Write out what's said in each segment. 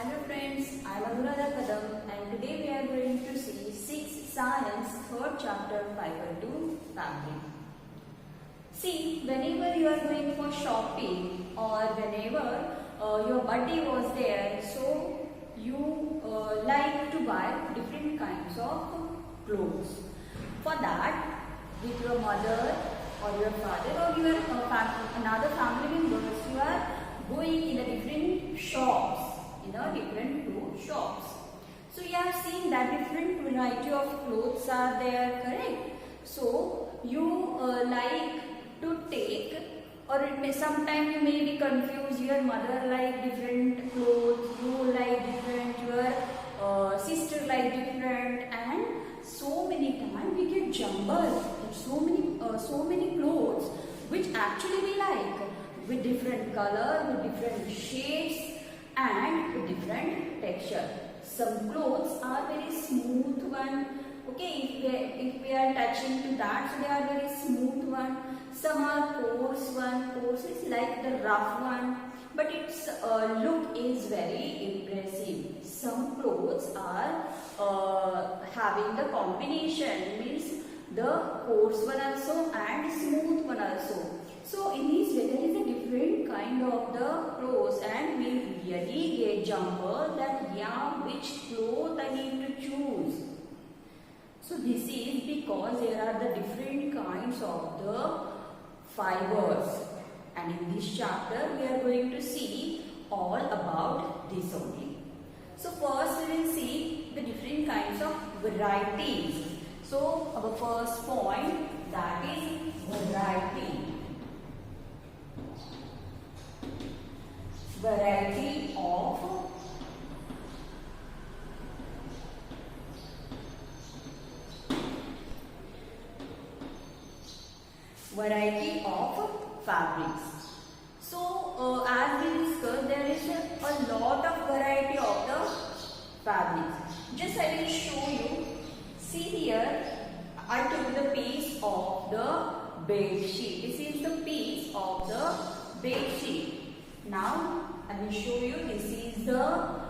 Hello friends, I am Anuradha Kadam and today we are going to see 6th Science 3rd chapter 5.2 Fabric. See, whenever you are going for shopping or whenever your birthday was there, so you like to buy different kinds of clothes. For that, with your mother or your father or your another family members, you are going in a different shops, different clothes shops. So you have seen that different variety of clothes are there, correct? So you like to take, or it may sometimes you may be confused. Your mother like different clothes, you like different, your sister like different, and so many times we get jumbled. So many clothes which actually we like, with different color, with different shades and with different texture. Some clothes are very smooth one. Okay, if we are touching to that, so they are very smooth one. Some are coarse one. Coarse is like the rough one, but its look is very impressive. Some clothes are having the combination, means the coarse one also and smooth one also. So in this way there is a different kind of the clothes and we really get jumbled that which cloth I need to choose. So this is because there are the different kinds of the fibers, and in this chapter we are going to see all about this only. So first we will see the different kinds of varieties. So our first point, that is variety. Variety of fabrics. So as we discussed, there is a lot of variety of the fabrics. Just I will show you. See here, I took the piece of the bed sheet. This is the piece of the bed sheet. Now I will show you. This is the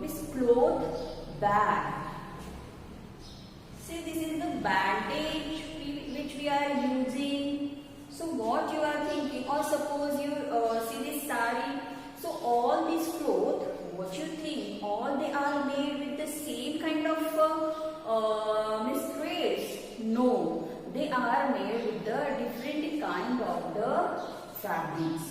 this cloth bag. See, this is the bandage which we are using. So what you are thinking, or suppose you see this sari. So all these clothes, what you think, all they are made with the same kind of threads? No, they are made with the different kind of the fabrics.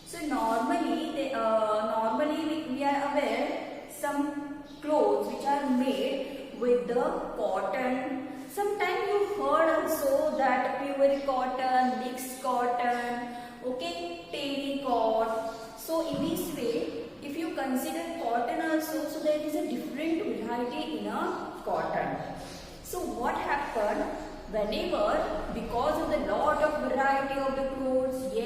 So normally we are aware some clothes which are made with the cotton. Sometimes you heard also that pure cotton, mixed cotton, okay, terrycloth. So in this way, if you consider cotton also, so there is a different variety in a cotton. So what happened? Whenever, because of the lot of variety of the clothes, we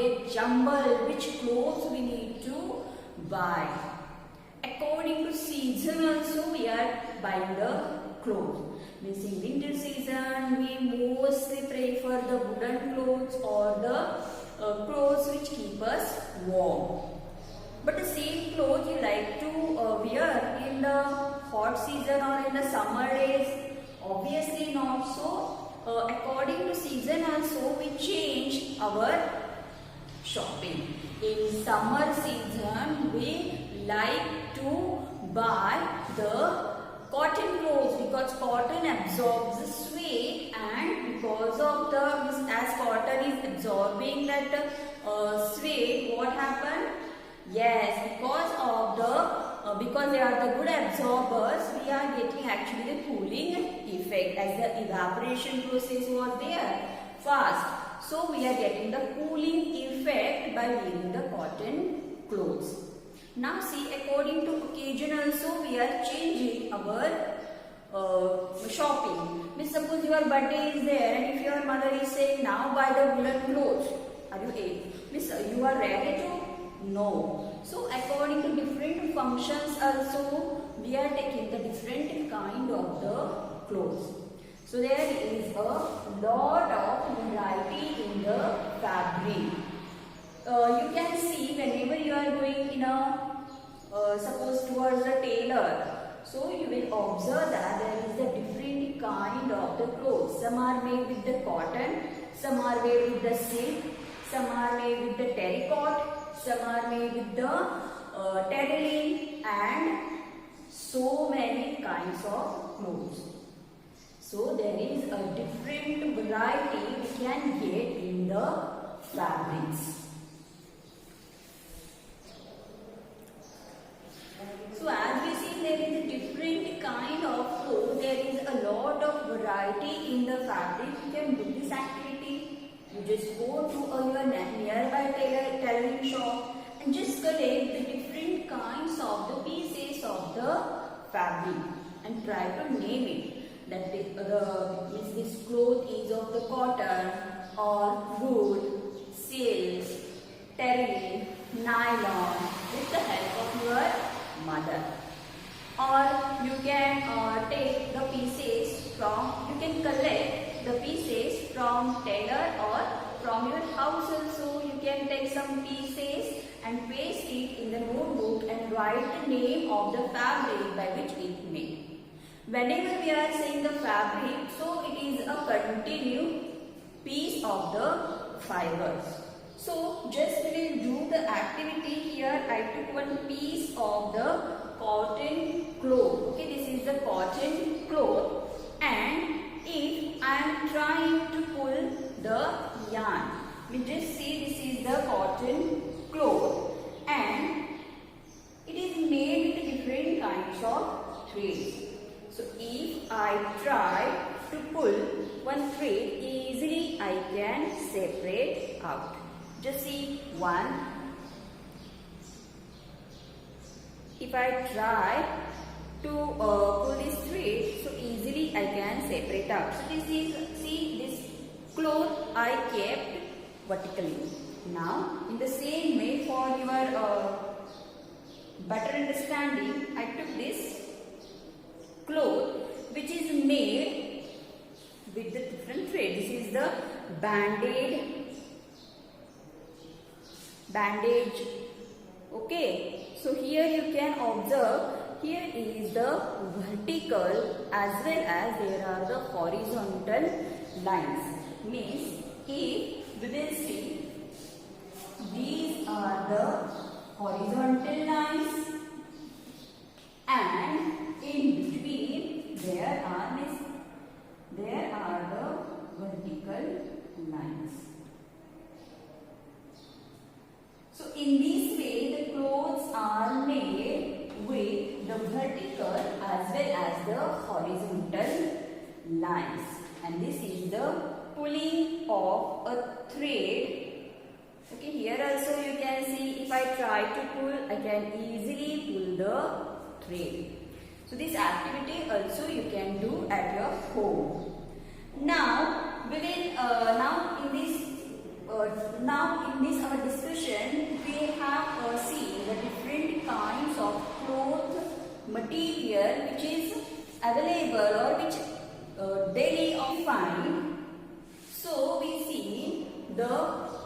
get jumbled which clothes we need to buy. According to season also, we are buying the clothes. Means in winter season, we mostly prefer the woolen clothes or the clothes which keep us warm. But the same clothes you like to wear in the hot season or in the summer days? Obviously not. So according to season also we change our shopping. In summer season we like to buy the cotton clothes because cotton absorbs the sweat, and because of the, as cotton is absorbing that sweat, what happened? Yes, because they are the good absorbers, we are getting actually the cooling effect, as the evaporation process was there fast. So we are getting the cooling effect by wearing the cotton clothes. Now see, according to occasion also we are changing our shopping. Means suppose your birthday is there and if your mother is saying now buy the woolen clothes, are you able? Means you are ready to? No. So according to different functions also we are taking the different kind of the clothes. So there is a lot of variety in the fabric. You can see whenever you are going in a suppose towards the tailor. So you will observe that there is a different kind of the clothes. Some are made with the cotton, some are made with the silk, some are made with the terracotta, some are made with the terraline, and so many kinds of clothes. So there is a different variety we can get in the fabrics. So as we see, there is a different kind of clothes. There is a lot of variety in the fabric. You can do this activity. You just go to your nearby tailoring shop and just collect the different kinds of the pieces of the fabric and try to name it. That this cloth is of the cotton or wool, silk, terrain, nylon, with the help of your mother. Or you can take the pieces from, you can collect the pieces from tailor or from your house also. You can take some pieces and paste it in the notebook and write the name of the fabric by which it made. Whenever we are saying the fabric, so it is a continued piece of the fibers. So just we will do the activity here. I took one piece of the cotton cloth. Okay, this is the cotton cloth, and if I am trying to pull the yarn, we just see this is the cotton cloth and it is made with different kinds of threads. So if I try to pull one thread, easily I can separate out. Just see one. If I try to pull this thread, so easily I can separate out. So this is, see, this cloth I kept vertically. Now in the same way, for your better understanding, I took this cloth which is made with the different thread. This is the bandage. Okay, so here you can observe, here is the vertical as well as there are the horizontal lines. Means if we will see, these are the horizontal lines and in between there are the vertical lines. So in this way the clothes are made with the vertical as well as the horizontal lines, and this is the pulling of a thread. Okay, here also you can see, if I try to pull, I can easily pull the thread. So this activity also you can do at your home. Now we will now in this our discussion we have seen the different kinds of cloth material which is available or which daily we find. So we see the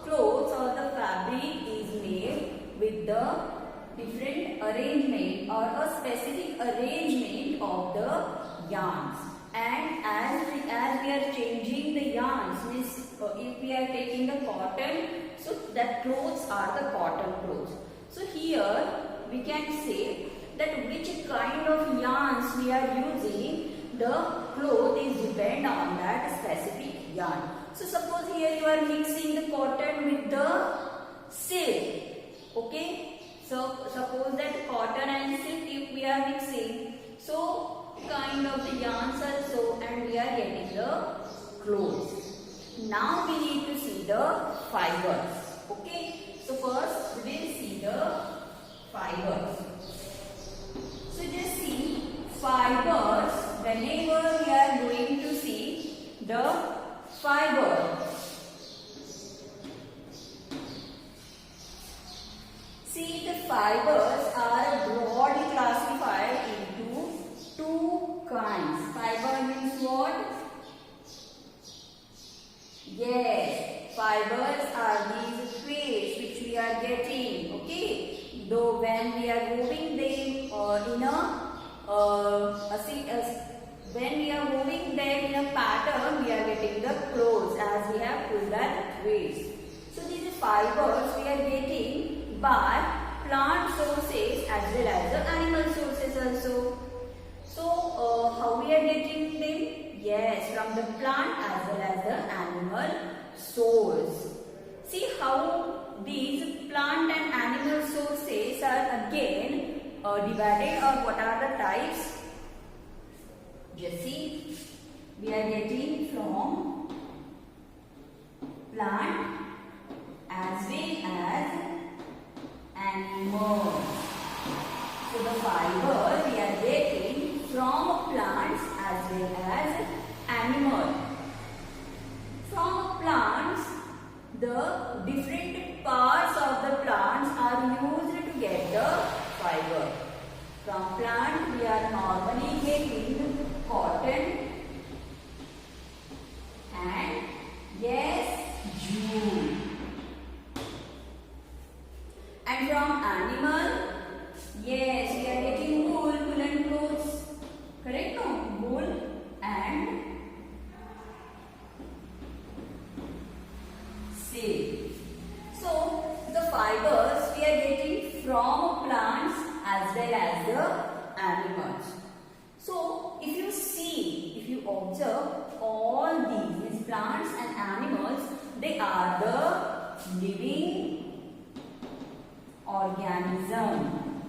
clothes or the fabric is made with the different arrangement or a specific arrangement of the yarns. And as we are changing the yarns, means if we are taking the cotton, so that clothes are the cotton clothes. So here we can say that which kind of yarns we are using, the cloth is depend on that specific yarn. So suppose here you are mixing the cotton with the silk. Okay, so suppose that cotton and silk if we are mixing, so kind of the yarns also, and we are getting the clothes. Now we need to see the fibers. Okay, so first we will see the fibers. So just see fibers. Whenever we are going to see the fiber, see the fibers are broadly classified into two kinds. Fiber means what? Yes, fibers are these threads which we are getting. Okay, though when we are moving them when we are moving them in a pattern, we are getting the clothes as we have pulled at waist. So these fibers we are getting by plant sources as well as the animal sources also. So how we are getting them? Yes, from the plant as well as the animal source. See how these plant and animal sources are again divided, or what are the types? Just see, we are getting from plant as well as animals. So the fiber we are getting from plants as well as animals. From plants, the different parts of the plants are used to get the fiber. From plant, we are normally getting cotton and yes, jute. And from animal, yes, we are getting wool, woolen clothes. Correct? No? Wool and silk. So, the fibers we are getting from plants as well as the animals. So, if you see, if you observe all these plants and animals, they are the living organism.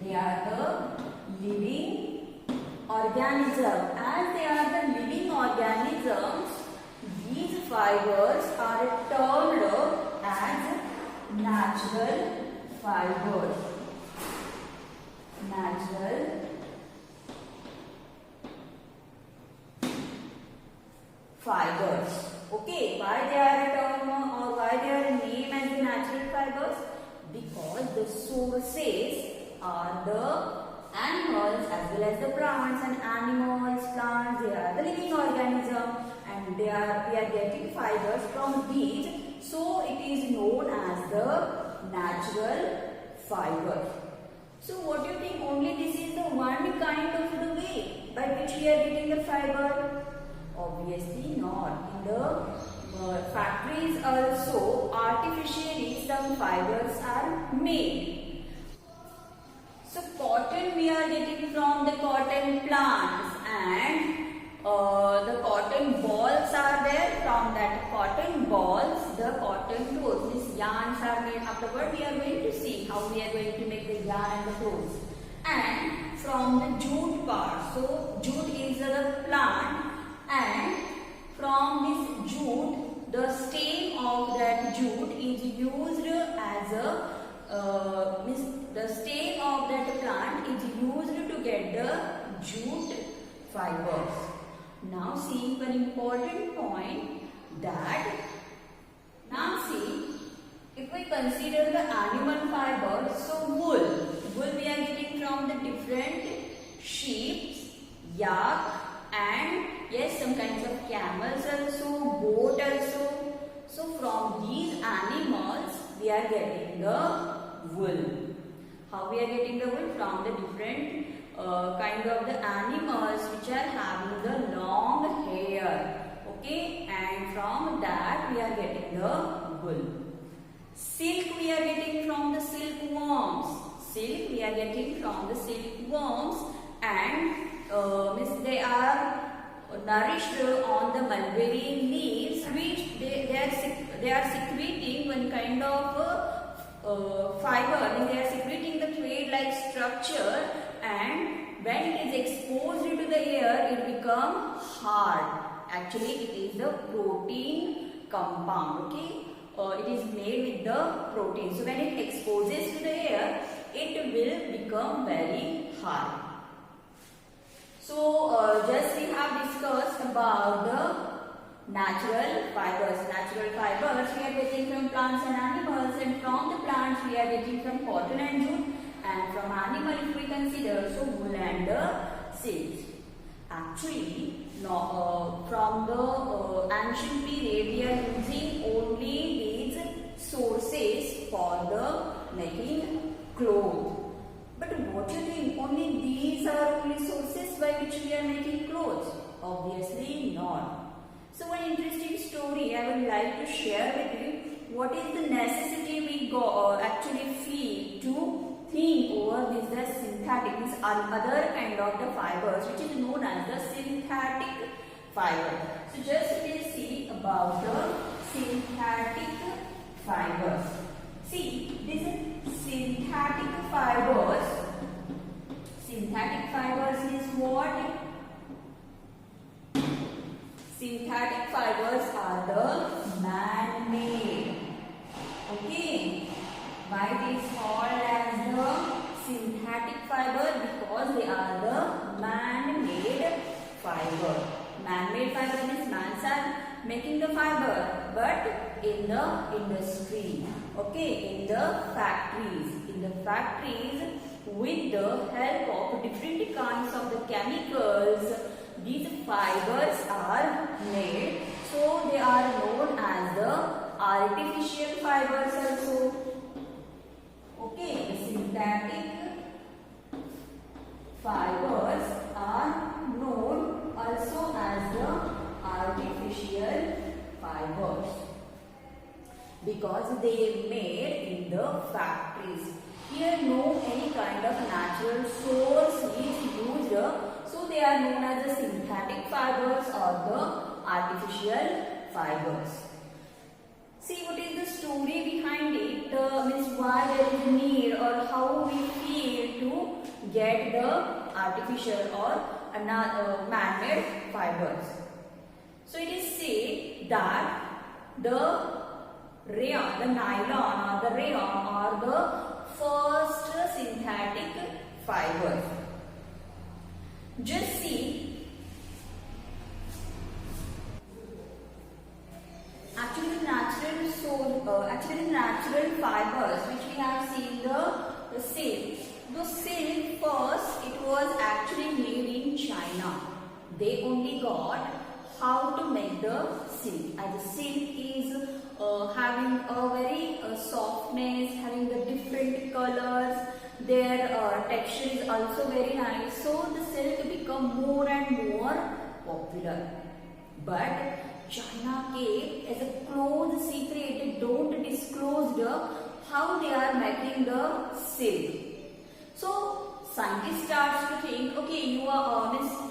They are the living organism. As they are the living organisms, these fibers are termed as natural fibers. Natural fibers. Okay, why they are a term or why they are named as the natural fibers? Because the sources are the animals as well as the plants, and animals, plants, they are the living organism, and we are getting fibers from these. So it is known as the natural fiber. So what do you think? Only this is the one kind of the way by which we are getting the fiber? Obviously not. In the factories also artificially some fibers are made. So cotton we are getting from the cotton plants, and the cotton balls are there. From that cotton balls, the cotton clothes, these yarns are made. Afterward we are going to see how we are going to make the yarn and the clothes. And from the jute part, so jute is the plant, and from this jute, the stem of that jute is used as a the stem of that plant is used to get the jute fibers. Now see one important point, that now see, if we consider the animal fiber, so wool we are getting from the different sheep, yak, and yes, some kinds of camels also, goat also. So from these animals we are getting the wool. How we are getting the wool? From the different kind of the animals which are having the long hair. Okay, and from that we are getting the wool. Silk we are getting from the silkworms. Silk we are getting from the silkworms, and they are nourished on the mulberry leaves, which they are secreting one kind of fiber. They are secreting the thread-like structure, and when it is exposed to the air, it becomes hard. Actually, it is the protein compound. Okay, it is made with the protein. So when it exposes to the air, it will become very hard. So just we have discussed about the natural fibers. Natural fibers we are getting from plants and animals, and from the plants we are getting from cotton and jute, and from animal if we consider, so wool and silk. Actually, from the ancient period we are using only these sources for the making cloth. But what you think? Only these are only sources by which we are making clothes? Obviously not. So one interesting story I would like to share with you. What is the necessity we actually feel to think over this the synthetic, means other kind of the fibers which is known as the synthetic fiber. So just we will see about the synthetic fibers. See, these synthetic fibers. Synthetic fibers is what? Synthetic fibers are the man-made. Okay. Why it is called as the synthetic fiber? Because they are the man-made fiber. Man-made fiber means man are making the fiber, but in the industry. Okay, in the factories. In the factories, with the help of different kinds of the chemicals, these fibers are made. So they are known as the artificial fibers also. Okay, the synthetic fibers are known also as the artificial fibers because they made in the factories. Here no any kind of natural source is used, so they are known as the synthetic fibers or the artificial fibers. See what is the story behind it, means why there is a need or how we feel to get the artificial or man-made fibers. So it is said that the rayon, the nylon or the rayon are the first synthetic fibers. Just see, actually the natural fibers which we have seen the silk. The silk first it was actually made in China. They only got how to make the silk, as the silk is having a very softness, having the different colors, their texture is also very nice, so the silk become more and more popular. But China kept as a closed secret, they don't disclose how they are making the silk. So scientists starts to think, okay,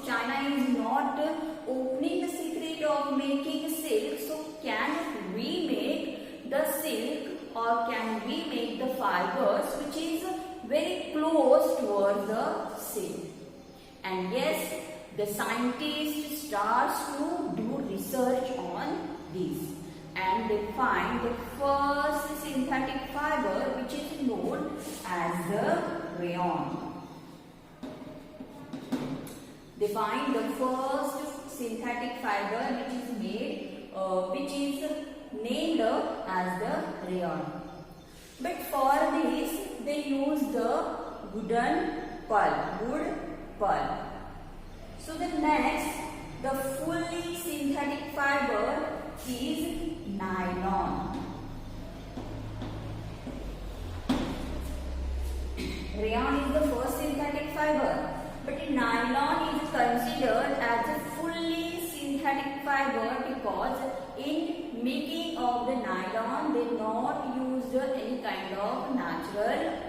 China is not opening the secret of making silk, so can we make the silk or can we make the fibers which is very close towards the silk? And yes, the scientist starts to do research on this and they find the first synthetic fiber which is known as the rayon. They find the first synthetic fiber which is made, which is named as the rayon. But for this, they use the wooden pulp, wood pulp. So the next, the fully synthetic fiber is nylon. Rayon is the first synthetic fiber. But nylon is considered as a fully synthetic fiber because in making of the nylon they not used any kind of natural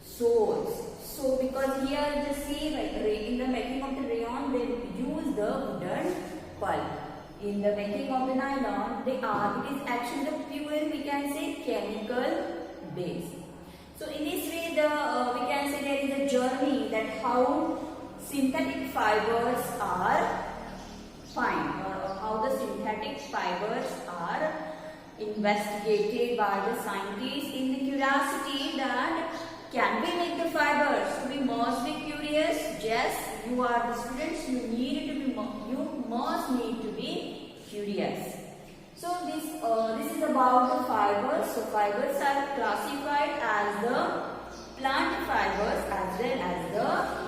source. So because here just see like in the making of the rayon they use the wooden pulp. In the making of the nylon it is actually the pure, we can say, chemical base. So in this way we can say there is a journey that how synthetic fibers are found or how the synthetic fibers are investigated by the scientists in the curiosity that can we make the fibers. We must be curious. Yes, you are the students. You must need to be curious. So this is about the fibers. So fibers are classified as the plant fibers as well as the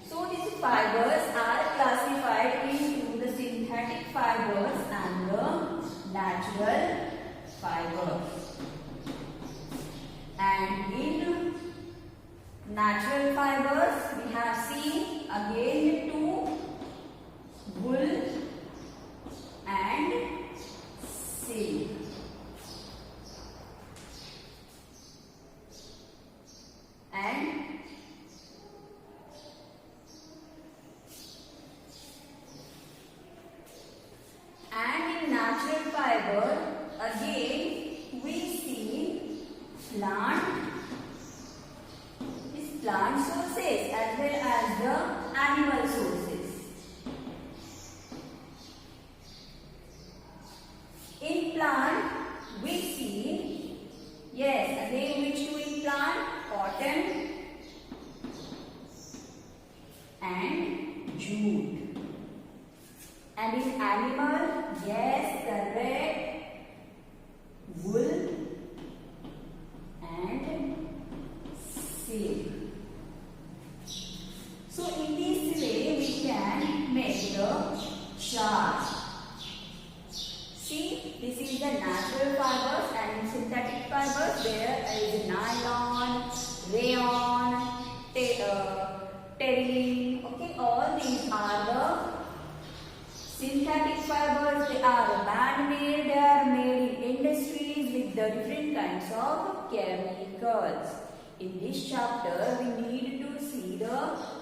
So these fibers are classified into the synthetic fibers and the natural fibers. plant sources as well as the animal sources. In plant we see, yes, again which two in plant? Cotton and jute. And in animal, yes, correct, wool and silk. So in this way we can make the chart. See, this is the natural fibers, and in synthetic fibers there is nylon, rayon, terylene. Okay, all these are the synthetic fibers. They are man-made. They are made in industries with the different kinds of chemicals. In this chapter, we need to see the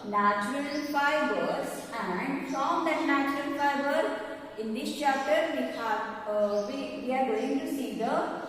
natural fibers, and from that natural fiber, in this chapter we are going to see the